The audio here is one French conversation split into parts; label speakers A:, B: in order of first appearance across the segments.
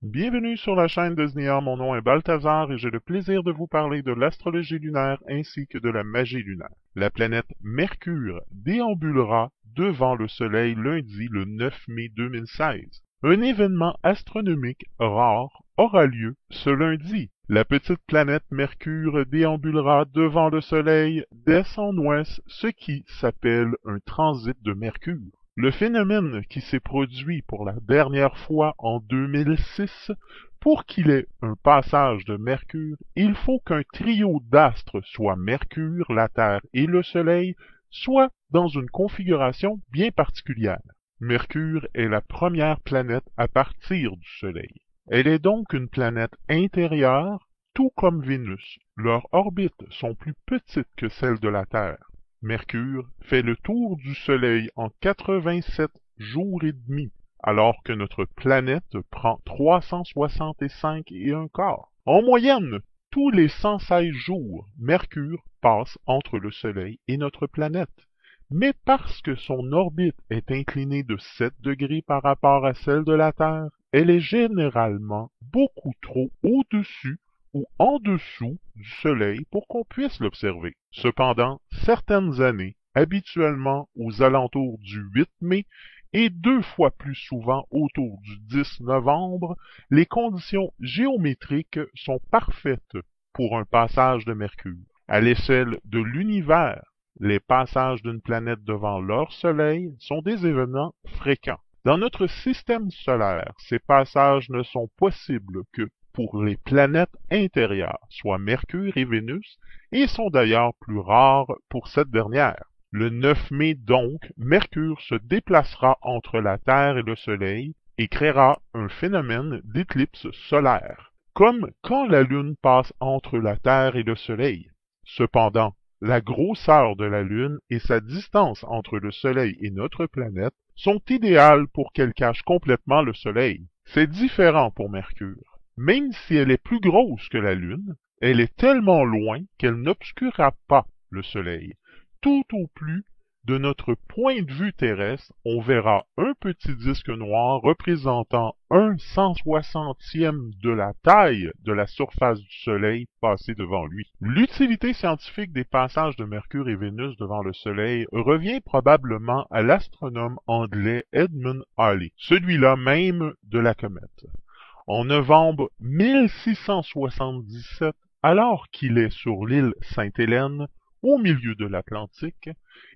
A: Bienvenue sur la chaîne de Znia, mon nom est Balthazar et j'ai le plaisir de vous parler de l'astrologie lunaire ainsi que de la magie lunaire. La planète Mercure déambulera devant le Soleil lundi le 9 mai 2016. Un événement astronomique rare aura lieu ce lundi. La petite planète Mercure déambulera devant le Soleil dès son ouest, ce qui s'appelle un transit de Mercure. Le phénomène qui s'est produit pour la dernière fois en 2006, pour qu'il ait un passage de Mercure, il faut qu'un trio d'astres, soit Mercure, la Terre et le Soleil, soit dans une configuration bien particulière. Mercure est la première planète à partir du Soleil. Elle est donc une planète intérieure, tout comme Vénus. Leurs orbites sont plus petites que celles de la Terre. Mercure fait le tour du Soleil en 87 jours et demi, alors que notre planète prend 365 et un quart. En moyenne, tous les 116 jours, Mercure passe entre le Soleil et notre planète. Mais parce que son orbite est inclinée de 7 degrés par rapport à celle de la Terre, elle est généralement beaucoup trop au-dessus ou en dessous du Soleil pour qu'on puisse l'observer. Cependant, certaines années, habituellement aux alentours du 8 mai et 2 fois plus souvent autour du 10 novembre, les conditions géométriques sont parfaites pour un passage de Mercure. À l'échelle de l'univers, les passages d'une planète devant leur Soleil sont des événements fréquents. Dans notre système solaire, ces passages ne sont possibles que pour les planètes intérieures, soit Mercure et Vénus, et sont d'ailleurs plus rares pour cette dernière. Le 9 mai donc, Mercure se déplacera entre la Terre et le Soleil et créera un phénomène d'éclipse solaire, comme quand la Lune passe entre la Terre et le Soleil. Cependant, la grosseur de la Lune et sa distance entre le Soleil et notre planète sont idéales pour qu'elle cache complètement le Soleil. C'est différent pour Mercure. Même si elle est plus grosse que la Lune, elle est tellement loin qu'elle n'obscurera pas le Soleil. Tout au plus, de notre point de vue terrestre, on verra un petit disque noir représentant 1/160e de la taille de la surface du Soleil passer devant lui. L'utilité scientifique des passages de Mercure et Vénus devant le Soleil revient probablement à l'astronome anglais Edmund Halley, celui-là même de la comète. En novembre 1677, alors qu'il est sur l'île Sainte-Hélène, au milieu de l'Atlantique,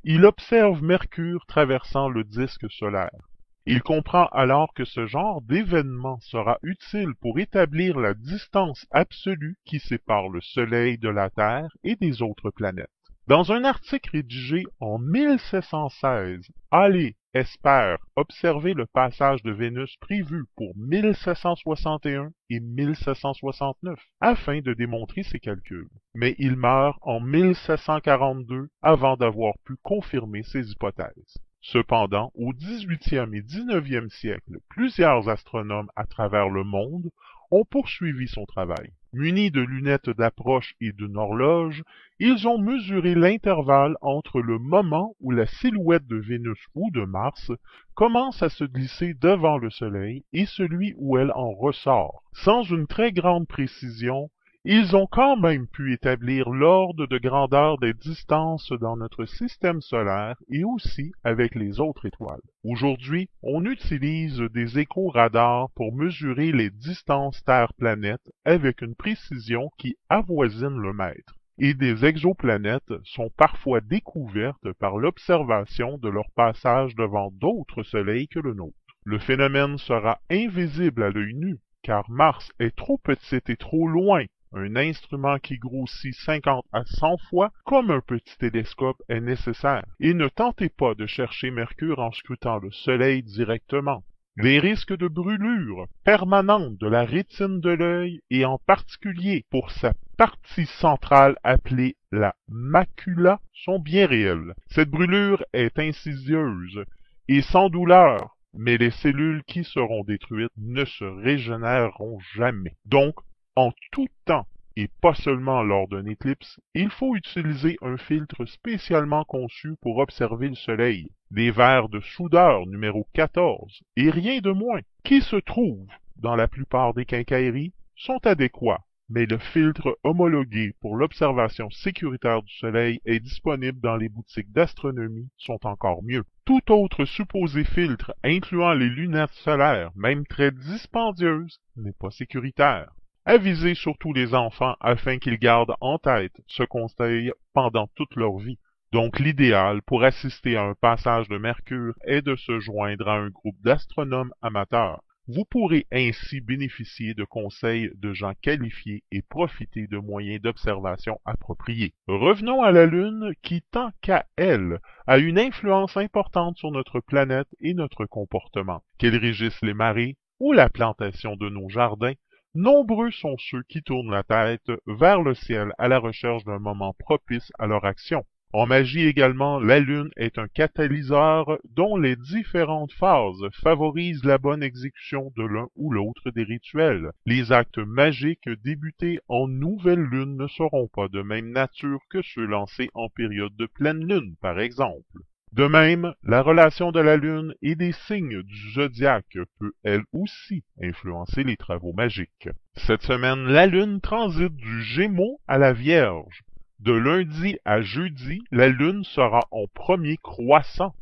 A: il observe Mercure traversant le disque solaire. Il comprend alors que ce genre d'événement sera utile pour établir la distance absolue qui sépare le Soleil de la Terre et des autres planètes. Dans un article rédigé en 1716, Halley espère observer le passage de Vénus prévu pour 1761 et 1769 afin de démontrer ses calculs. Mais il meurt en 1742 avant d'avoir pu confirmer ses hypothèses. Cependant, au 18e et 19e siècle, plusieurs astronomes à travers le monde ont poursuivi son travail. Munis de lunettes d'approche et d'une horloge, ils ont mesuré l'intervalle entre le moment où la silhouette de Vénus ou de Mars commence à se glisser devant le Soleil et celui où elle en ressort. Sans une très grande précision, ils ont quand même pu établir l'ordre de grandeur des distances dans notre système solaire et aussi avec les autres étoiles. Aujourd'hui, on utilise des écho-radars pour mesurer les distances Terre-planète avec une précision qui avoisine le mètre. Et des exoplanètes sont parfois découvertes par l'observation de leur passage devant d'autres soleils que le nôtre. Le phénomène sera invisible à l'œil nu, car Mars est trop petite et trop loin. Un instrument qui grossit 50 à 100 fois, comme un petit télescope, est nécessaire. Et ne tentez pas de chercher Mercure en scrutant le Soleil directement. Les risques de brûlure permanente de la rétine de l'œil et en particulier pour sa partie centrale appelée la macula sont bien réels. Cette brûlure est insidieuse et sans douleur, mais les cellules qui seront détruites ne se régénéreront jamais. Donc, en tout temps, et pas seulement lors d'une éclipse, il faut utiliser un filtre spécialement conçu pour observer le Soleil, des verres de soudeur numéro 14, et rien de moins, qui se trouve dans la plupart des quincailleries, sont adéquats, mais le filtre homologué pour l'observation sécuritaire du soleil est disponible dans les boutiques d'astronomie, sont encore mieux. Tout autre supposé filtre, incluant les lunettes solaires, même très dispendieuses, n'est pas sécuritaire. Avisez surtout les enfants afin qu'ils gardent en tête ce conseil pendant toute leur vie. Donc l'idéal pour assister à un passage de Mercure est de se joindre à un groupe d'astronomes amateurs. Vous pourrez ainsi bénéficier de conseils de gens qualifiés et profiter de moyens d'observation appropriés. Revenons à la Lune qui, tant qu'à elle, a une influence importante sur notre planète et notre comportement. Qu'elle régisse les marées ou la plantation de nos jardins, nombreux sont ceux qui tournent la tête vers le ciel à la recherche d'un moment propice à leur action. En magie également, la Lune est un catalyseur dont les différentes phases favorisent la bonne exécution de l'un ou l'autre des rituels. Les actes magiques débutés en nouvelle Lune ne seront pas de même nature que ceux lancés en période de pleine Lune, par exemple. De même, la relation de la Lune et des signes du zodiaque peut elle aussi influencer les travaux magiques. Cette semaine, la Lune transite du Gémeaux à la Vierge. De lundi à jeudi, la Lune sera en premier croissant.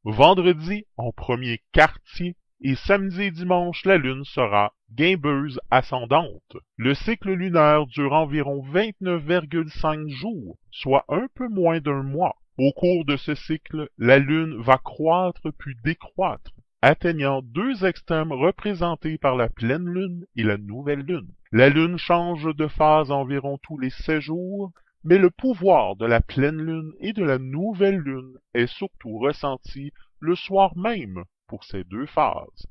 A: Vendredi, en premier quartier. Et samedi et dimanche, la Lune sera guimbeuse ascendante. Le cycle lunaire dure environ 29,5 jours, soit un peu moins d'un mois. Au cours de ce cycle, la Lune va croître puis décroître, atteignant deux extrêmes représentés par la pleine Lune et la nouvelle Lune. La Lune change de phase environ tous les 16 jours, mais le pouvoir de la pleine Lune et de la nouvelle Lune est surtout ressenti le soir même pour ces deux phases.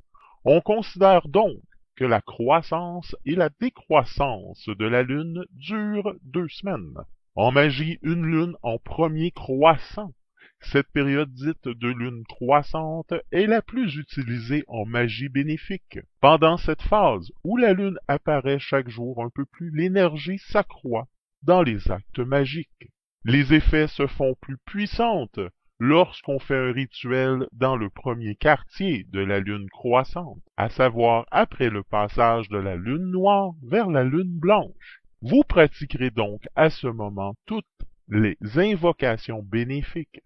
A: On considère donc que la croissance et la décroissance de la Lune durent 2 semaines. En magie, une Lune en premier croissant. Cette période dite de lune croissante est la plus utilisée en magie bénéfique. Pendant cette phase où la Lune apparaît chaque jour un peu plus, l'énergie s'accroît dans les actes magiques. Les effets se font plus puissantes lorsqu'on fait un rituel dans le premier quartier de la Lune croissante, à savoir après le passage de la Lune noire vers la Lune blanche. Vous pratiquerez donc à ce moment toutes les invocations bénéfiques,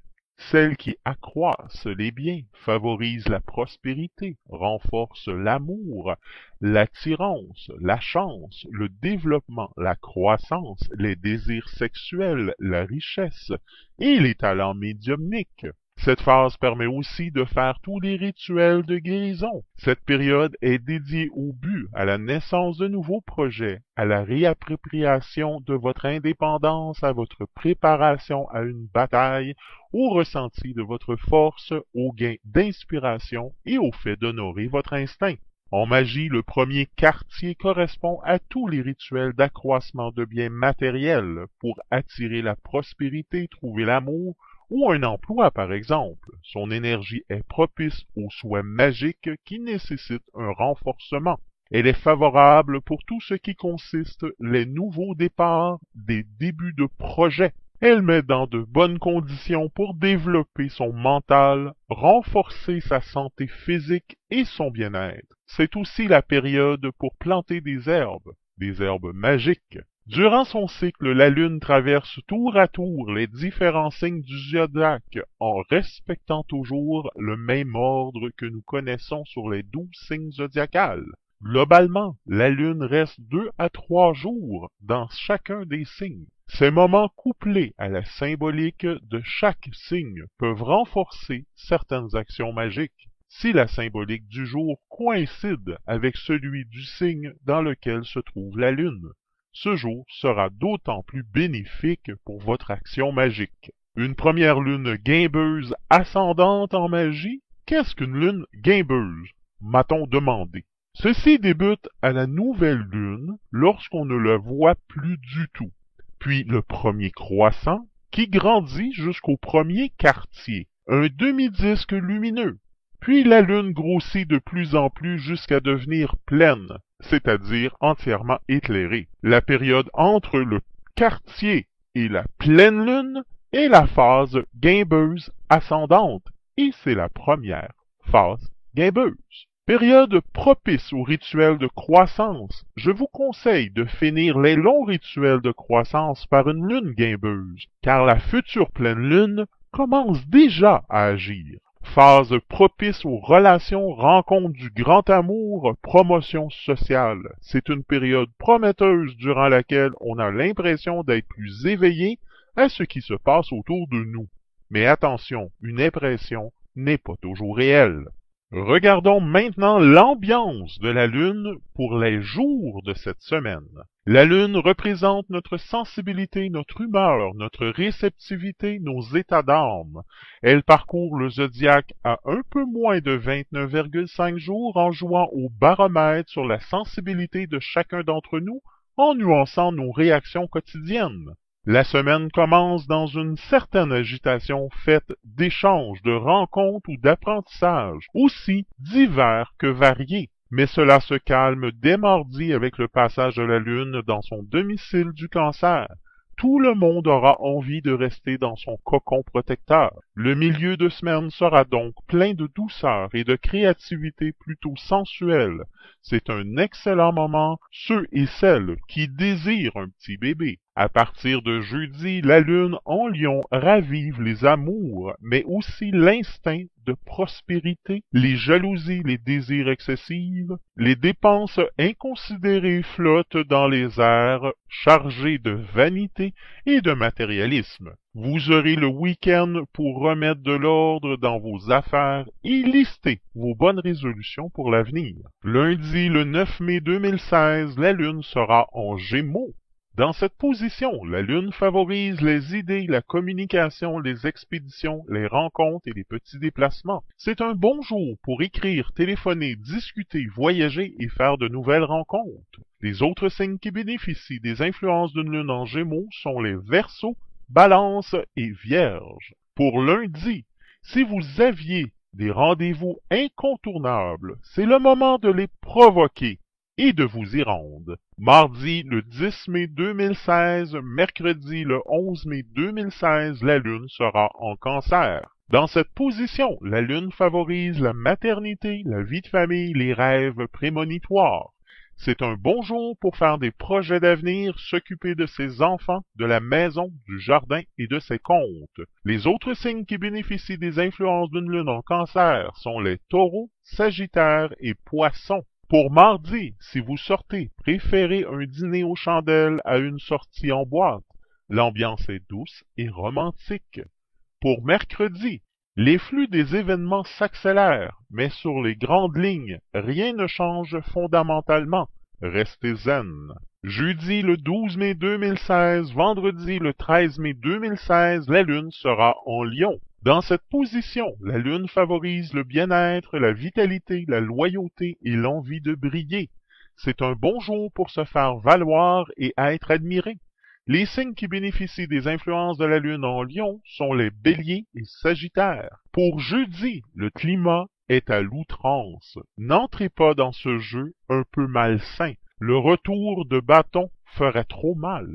A: celles qui accroissent les biens, favorisent la prospérité, renforcent l'amour, l'attirance, la chance, le développement, la croissance, les désirs sexuels, la richesse et les talents médiumniques. Cette phase permet aussi de faire tous les rituels de guérison. Cette période est dédiée au but, à la naissance de nouveaux projets, à la réappropriation de votre indépendance, à votre préparation à une bataille, au ressenti de votre force, au gain d'inspiration et au fait d'honorer votre instinct. En magie, le premier quartier correspond à tous les rituels d'accroissement de biens matériels pour attirer la prospérité, trouver l'amour, ou un emploi par exemple. Son énergie est propice aux souhaits magiques qui nécessitent un renforcement. Elle est favorable pour tout ce qui consiste les nouveaux départs, des débuts de projets. Elle met dans de bonnes conditions pour développer son mental, renforcer sa santé physique et son bien-être. C'est aussi la période pour planter des herbes magiques. Durant son cycle, la Lune traverse tour à tour les différents signes du zodiaque en respectant toujours le même ordre que nous connaissons sur les 12 signes zodiacales. Globalement, la Lune reste 2 à 3 jours dans chacun des signes. Ces moments couplés à la symbolique de chaque signe peuvent renforcer certaines actions magiques, si la symbolique du jour coïncide avec celui du signe dans lequel se trouve la Lune. Ce jour sera d'autant plus bénéfique pour votre action magique. Une première lune guimbeuse ascendante en magie? Qu'est-ce qu'une lune guimbeuse? M'a-t-on demandé. Ceci débute à la nouvelle lune lorsqu'on ne la voit plus du tout. Puis le premier croissant qui grandit jusqu'au premier quartier, un demi-disque lumineux. Puis la lune grossit de plus en plus jusqu'à devenir pleine, c'est-à-dire entièrement éclairée. La période entre le quartier et la pleine lune est la phase guimbeuse ascendante, et c'est la première phase guimbeuse. Période propice aux rituels de croissance. Je vous conseille de finir les longs rituels de croissance par une lune guimbeuse, car la future pleine lune commence déjà à agir. Phase propice aux relations, rencontres du grand amour, promotion sociale. C'est une période prometteuse durant laquelle on a l'impression d'être plus éveillé à ce qui se passe autour de nous. Mais attention, une impression n'est pas toujours réelle. Regardons maintenant l'ambiance de la Lune pour les jours de cette semaine. La Lune représente notre sensibilité, notre humeur, notre réceptivité, nos états d'âme. Elle parcourt le zodiaque à un peu moins de 29,5 jours en jouant au baromètre sur la sensibilité de chacun d'entre nous en nuançant nos réactions quotidiennes. La semaine commence dans une certaine agitation faite d'échanges, de rencontres ou d'apprentissages, aussi divers que variés. Mais cela se calme dès mardi avec le passage de la Lune dans son domicile du Cancer. Tout le monde aura envie de rester dans son cocon protecteur. Le milieu de semaine sera donc plein de douceur et de créativité plutôt sensuelle. C'est un excellent moment, ceux et celles qui désirent un petit bébé. À partir de jeudi, la Lune en Lion ravive les amours, mais aussi l'instinct de prospérité, les jalousies, les désirs excessifs, les dépenses inconsidérées flottent dans les airs, chargées de vanité et de matérialisme. Vous aurez le week-end pour remettre de l'ordre dans vos affaires et lister vos bonnes résolutions pour l'avenir. Lundi, le 9 mai 2016, la Lune sera en Gémeaux. Dans cette position, la Lune favorise les idées, la communication, les expéditions, les rencontres et les petits déplacements. C'est un bon jour pour écrire, téléphoner, discuter, voyager et faire de nouvelles rencontres. Les autres signes qui bénéficient des influences d'une Lune en Gémeaux sont les Verseaux, Balance et Vierge. Pour lundi, si vous aviez des rendez-vous incontournables, c'est le moment de les provoquer et de vous y rendre. Mardi, le 10 mai 2016, mercredi, le 11 mai 2016, la Lune sera en Cancer. Dans cette position, la Lune favorise la maternité, la vie de famille, les rêves prémonitoires. C'est un bon jour pour faire des projets d'avenir, s'occuper de ses enfants, de la maison, du jardin et de ses comptes. Les autres signes qui bénéficient des influences d'une Lune en Cancer sont les Taureaux, Sagittaires et Poissons. Pour mardi, si vous sortez, préférez un dîner aux chandelles à une sortie en boîte. L'ambiance est douce et romantique. Pour mercredi, les flux des événements s'accélèrent, mais sur les grandes lignes, rien ne change fondamentalement. Restez zen. Jeudi le 12 mai 2016, vendredi le 13 mai 2016, la Lune sera en Lion. Dans cette position, la Lune favorise le bien-être, la vitalité, la loyauté et l'envie de briller. C'est un bon jour pour se faire valoir et être admiré. Les signes qui bénéficient des influences de la Lune en Lion sont les Béliers et Sagittaires. Pour jeudi, le climat est à l'outrance. N'entrez pas dans ce jeu un peu malsain. Le retour de bâton ferait trop mal.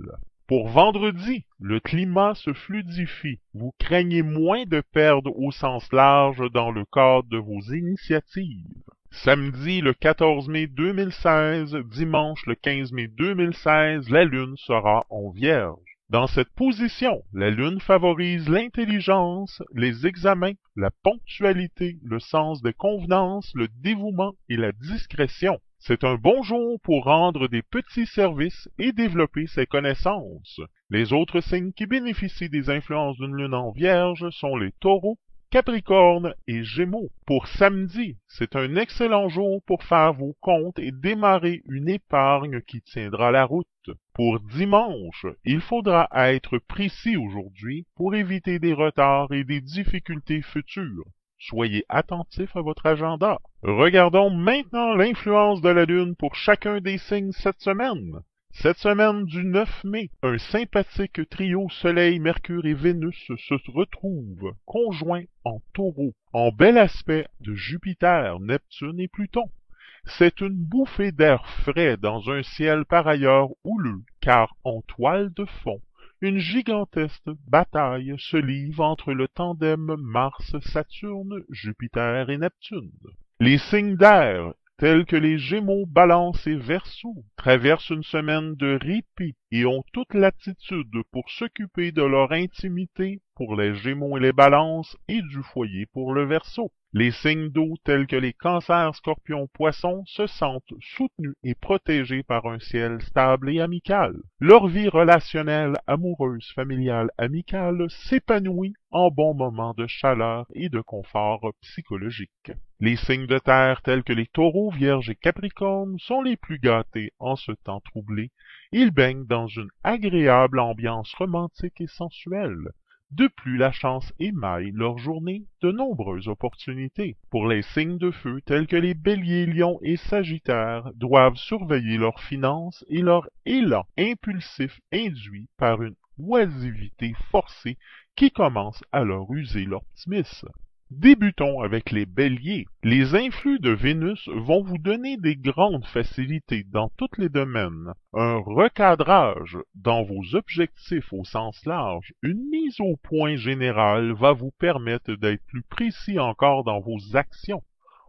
A: Pour vendredi, le climat se fluidifie. Vous craignez moins de perdre au sens large dans le cadre de vos initiatives. Samedi le 14 mai 2016, dimanche le 15 mai 2016, la Lune sera en Vierge. Dans cette position, la Lune favorise l'intelligence, les examens, la ponctualité, le sens des convenances, le dévouement et la discrétion. C'est un bon jour pour rendre des petits services et développer ses connaissances. Les autres signes qui bénéficient des influences d'une Lune en Vierge sont les Taureaux, Capricorne et Gémeaux. Pour samedi, c'est un excellent jour pour faire vos comptes et démarrer une épargne qui tiendra la route. Pour dimanche, il faudra être précis aujourd'hui pour éviter des retards et des difficultés futures. Soyez attentifs à votre agenda. Regardons maintenant l'influence de la Lune pour chacun des signes cette semaine. Cette semaine du 9 mai, un sympathique trio Soleil, Mercure et Vénus se retrouvent conjoints en Taureau, en bel aspect de Jupiter, Neptune et Pluton. C'est une bouffée d'air frais dans un ciel par ailleurs houleux, car en toile de fond, une gigantesque bataille se livre entre le tandem Mars-Saturne, Jupiter et Neptune. Les signes d'air, tels que les Gémeaux, Balance et Verseau, traversent une semaine de répit et ont toute l'attitude pour s'occuper de leur intimité pour les Gémeaux et les Balances et du foyer pour le Verseau. Les signes d'eau tels que les Cancers, Scorpions, Poissons se sentent soutenus et protégés par un ciel stable et amical. Leur vie relationnelle, amoureuse, familiale, amicale s'épanouit en bons moments de chaleur et de confort psychologique. Les signes de terre tels que les Taureaux, Vierges et Capricornes sont les plus gâtés en ce temps troublé. Ils baignent dans une agréable ambiance romantique et sensuelle. De plus, la chance émaille leur journée de nombreuses opportunités. Pour les signes de feu tels que les Béliers, Lions et Sagittaires doivent surveiller leurs finances et leur élan impulsif induit par une oisivité forcée qui commence à leur user l'optimisme. Débutons avec les Béliers. Les influx de Vénus vont vous donner des grandes facilités dans tous les domaines. Un recadrage dans vos objectifs au sens large, une mise au point générale va vous permettre d'être plus précis encore dans vos actions.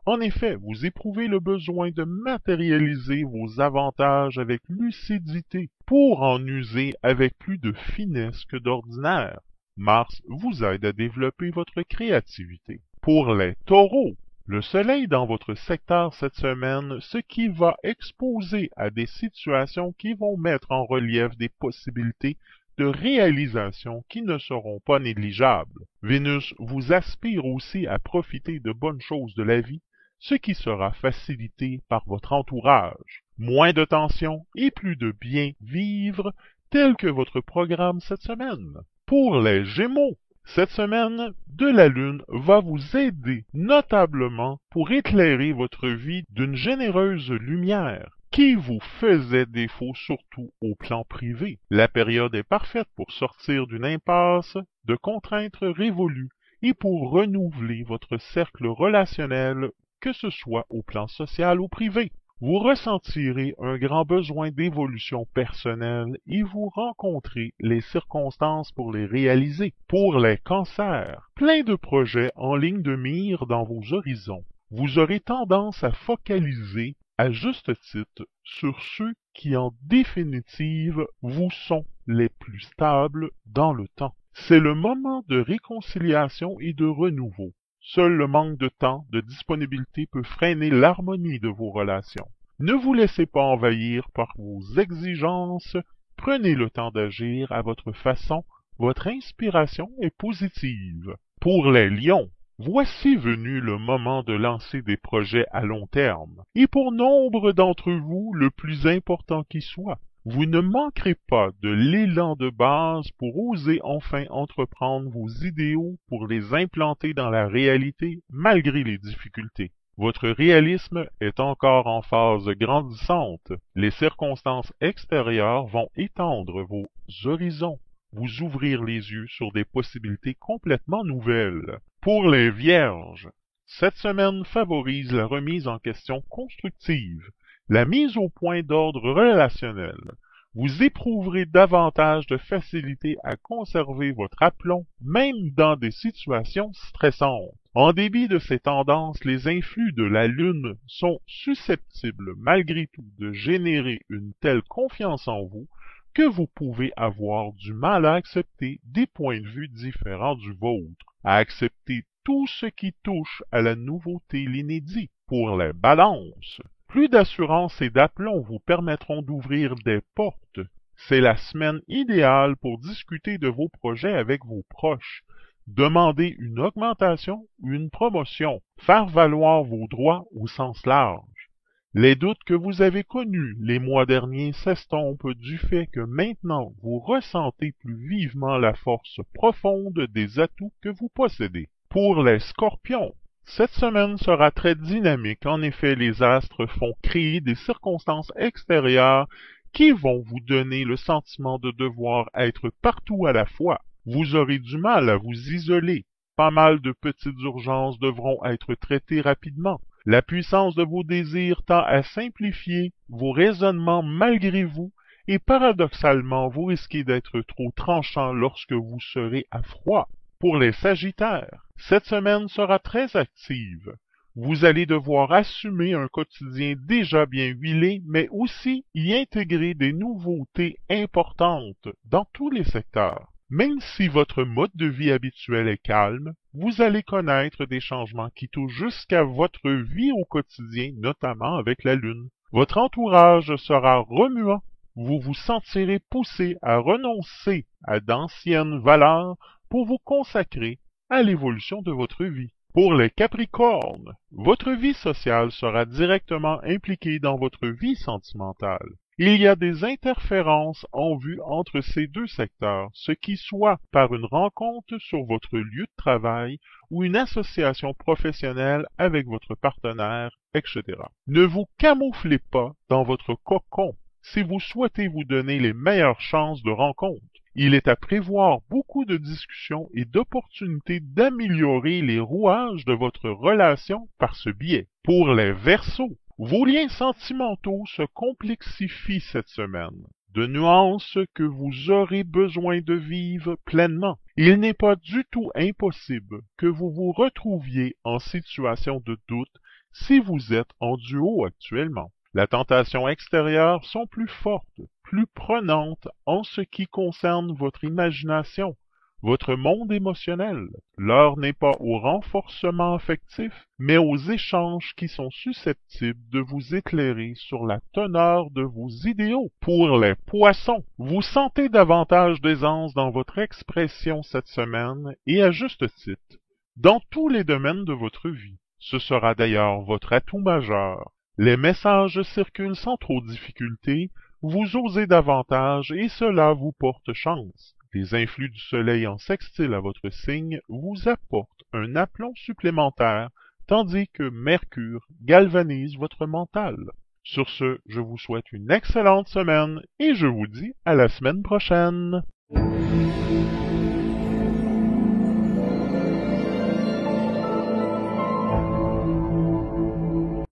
A: En effet, vous éprouvez le besoin de matérialiser vos avantages avec lucidité pour en user avec plus de finesse que d'ordinaire. Mars vous aide à développer votre créativité. Pour les Taureaux, le soleil dans votre secteur cette semaine, ce qui va exposer à des situations qui vont mettre en relief des possibilités de réalisation qui ne seront pas négligeables. Vénus vous aspire aussi à profiter de bonnes choses de la vie, ce qui sera facilité par votre entourage. Moins de tension et plus de bien vivre, tel que votre programme cette semaine. Pour les Gémeaux, cette semaine de la Lune va vous aider notablement pour éclairer votre vie d'une généreuse lumière qui vous faisait défaut surtout au plan privé. La période est parfaite pour sortir d'une impasse, de contraintes révolues et pour renouveler votre cercle relationnel, que ce soit au plan social ou privé. Vous ressentirez un grand besoin d'évolution personnelle et vous rencontrez les circonstances pour les réaliser. Pour les cancers, plein de projets en ligne de mire dans vos horizons. Vous aurez tendance à focaliser, à juste titre, sur ceux qui en définitive vous sont les plus stables dans le temps. C'est le moment de réconciliation et de renouveau. Seul le manque de temps, de disponibilité peut freiner l'harmonie de vos relations. Ne vous laissez pas envahir par vos exigences, prenez le temps d'agir à votre façon, votre inspiration est positive. Pour les lions, voici venu le moment de lancer des projets à long terme, et pour nombre d'entre vous, le plus important qui soit. Vous ne manquerez pas de l'élan de base pour oser enfin entreprendre vos idéaux pour les implanter dans la réalité malgré les difficultés. Votre réalisme est encore en phase grandissante. Les circonstances extérieures vont étendre vos horizons, vous ouvrir les yeux sur des possibilités complètement nouvelles. Pour les Vierges, cette semaine favorise la remise en question constructive, la mise au point d'ordre relationnel. Vous éprouverez davantage de facilité à conserver votre aplomb, même dans des situations stressantes. En dépit de ces tendances, les influx de la Lune sont susceptibles malgré tout de générer une telle confiance en vous que vous pouvez avoir du mal à accepter des points de vue différents du vôtre, à accepter tout ce qui touche à la nouveauté, l'inédit. Pour les balances, plus d'assurance et d'aplomb vous permettront d'ouvrir des portes. C'est la semaine idéale pour discuter de vos projets avec vos proches, demander une augmentation ou une promotion, faire valoir vos droits au sens large. Les doutes que vous avez connus les mois derniers s'estompent du fait que maintenant vous ressentez plus vivement la force profonde des atouts que vous possédez. Pour les scorpions, cette semaine sera très dynamique. En effet, les astres font créer des circonstances extérieures qui vont vous donner le sentiment de devoir être partout à la fois. Vous aurez du mal à vous isoler. Pas mal de petites urgences devront être traitées rapidement. La puissance de vos désirs tend à simplifier vos raisonnements malgré vous et paradoxalement, vous risquez d'être trop tranchant lorsque vous serez à froid. Pour les Sagittaires, cette semaine sera très active. Vous allez devoir assumer un quotidien déjà bien huilé, mais aussi y intégrer des nouveautés importantes dans tous les secteurs. Même si votre mode de vie habituel est calme, vous allez connaître des changements qui touchent jusqu'à votre vie au quotidien, notamment avec la Lune. Votre entourage sera remuant. Vous vous sentirez poussé à renoncer à d'anciennes valeurs pour vous consacrer à l'évolution de votre vie. Pour les Capricornes, votre vie sociale sera directement impliquée dans votre vie sentimentale. Il y a des interférences en vue entre ces deux secteurs, ce qui soit par une rencontre sur votre lieu de travail ou une association professionnelle avec votre partenaire, etc. Ne vous camouflez pas dans votre cocon si vous souhaitez vous donner les meilleures chances de rencontre. Il est à prévoir beaucoup de discussions et d'opportunités d'améliorer les rouages de votre relation par ce biais. Pour les Verseaux, vos liens sentimentaux se complexifient cette semaine. De nuances que vous aurez besoin de vivre pleinement. Il n'est pas du tout impossible que vous vous retrouviez en situation de doute si vous êtes en duo actuellement. La tentation extérieure sont plus fortes, plus prenantes en ce qui concerne votre imagination, votre monde émotionnel. L'heure n'est pas au renforcement affectif, mais aux échanges qui sont susceptibles de vous éclairer sur la teneur de vos idéaux. Pour les Poissons, vous sentez davantage d'aisance dans votre expression cette semaine, et à juste titre, dans tous les domaines de votre vie. Ce sera d'ailleurs votre atout majeur. Les messages circulent sans trop de difficulté, vous osez davantage et cela vous porte chance. Les influx du soleil en sextile à votre signe vous apportent un aplomb supplémentaire, tandis que Mercure galvanise votre mental. Sur ce, je vous souhaite une excellente semaine et je vous dis à la semaine prochaine.